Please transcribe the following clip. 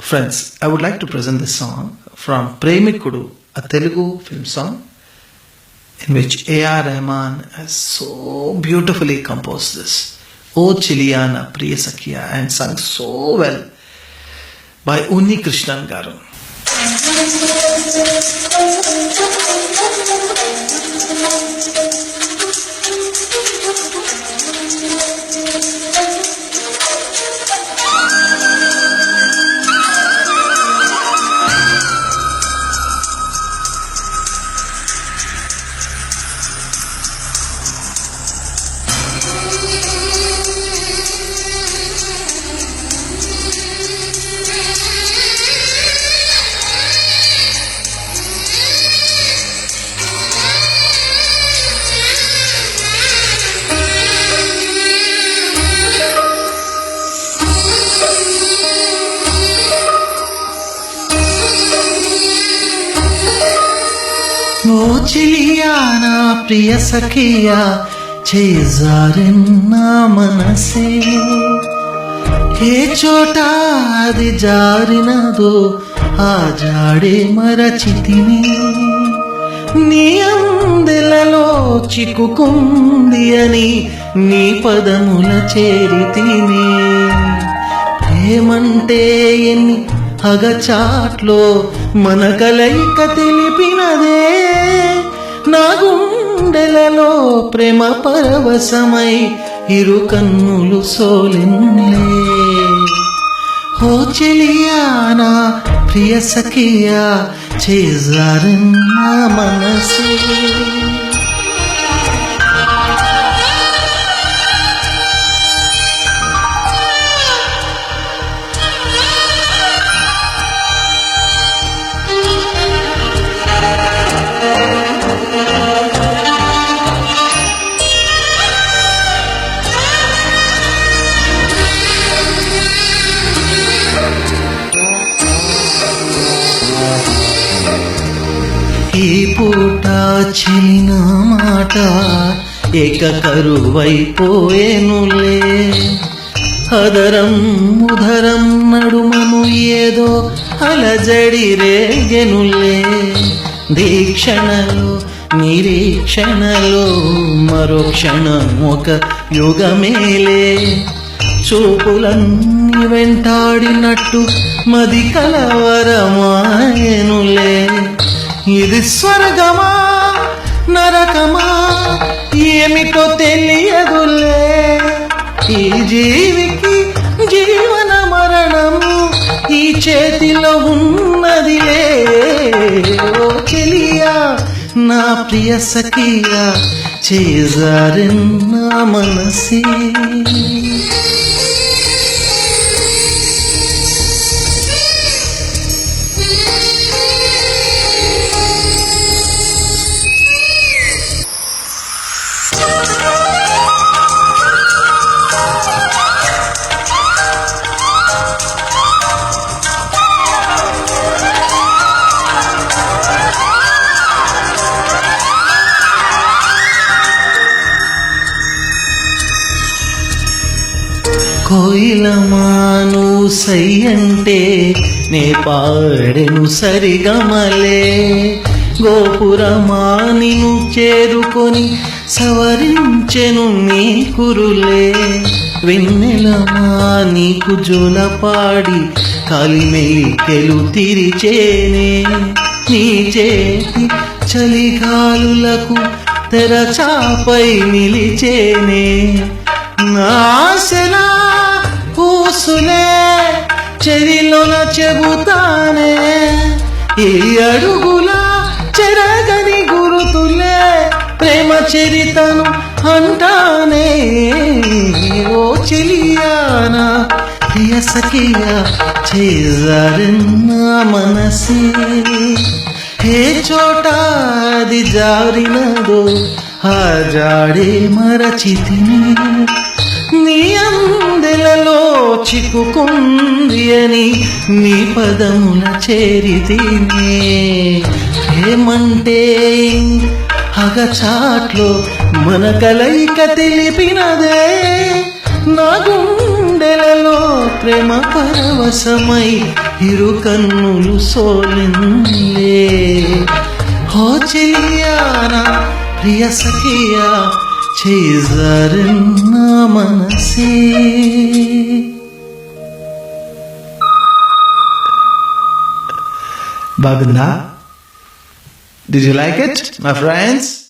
Friends, I would like to present this song from Premikudu, a Telugu film song in which A.R. Rahman has so beautifully composed this. O Chiliyana Priya Sakhiya, and sung so well by Unni Krishnan Garu. ఓ చిలియానా ప్రియ సఖియా చేజారిన మనసే ఏ చోట అది జారినదో ఆ జాడే మరచితిని నీ అందెలలో చిక్కుకుంది అని నీ పదముల చేరితిని ఏమంటే ఎన్ని అగచాట్లో మన కలయిక తెలిపినదే నా గుండెలలో ప్రేమ పరవశమై ఇరు కన్నులు సోలెనులే ఓ చెలియానా ప్రియ సఖియా చేజారిన మనసే ఈ పూట చిన్న మాట ఏక కరువైపోయేనులే అదరం ఉదరం నడుమను ఏదో అలజడి రేగెనులే దీక్షణలో నిరీక్షణలో మరో క్షణం ఒక యుగమేలే చూపులన్నీ వెంటాడినట్టు మది కలవరమాయనులే ఇది స్వర్గమా నరకమా ఏమిటో తెలియదులే ఈ జీవికి జీవన మరణము ఈ చేతిలో ఉన్నదిలే ఓ చెలియా నా ప్రియ సఖియా చేజారిన మనసే కోయిలమాను సై అంటే నే పాడెను సరిగమలే గోపురమా నిన్ను చేరుకొని సవరించెను నీ కురులే వెన్నెలమా నీకు జోలపాడి కాలిమెలికెలు తిరిచేనే నీ చేతి చలిగాలులకు తెరచాపై నిలిచేనే నాశనా పూసులే చెరిలోన చెబుతానే ఈ అడుగుల చెరగని గురుతులే ప్రేమ చరితను అంటానే ఓ చెలియానా ప్రియ సఖియా చేజారిన మనసే ఏ చోట అది జారినదో ఆ జాడే మరచితిని నీ అందెలలో చిక్కుకుంది అని నీ పదముల చేరితినే ఏమంటే అగచాట్లో మన కలయిక తెలిపినదే నా గుండె గుండెలలో ప్రేమ పరవశమై ఇరు కన్నులు సోలిందే హో చెలియానా ప్రియ సఖియా చేజారిన మనసే. బాగుందా? Did you like it, my friends?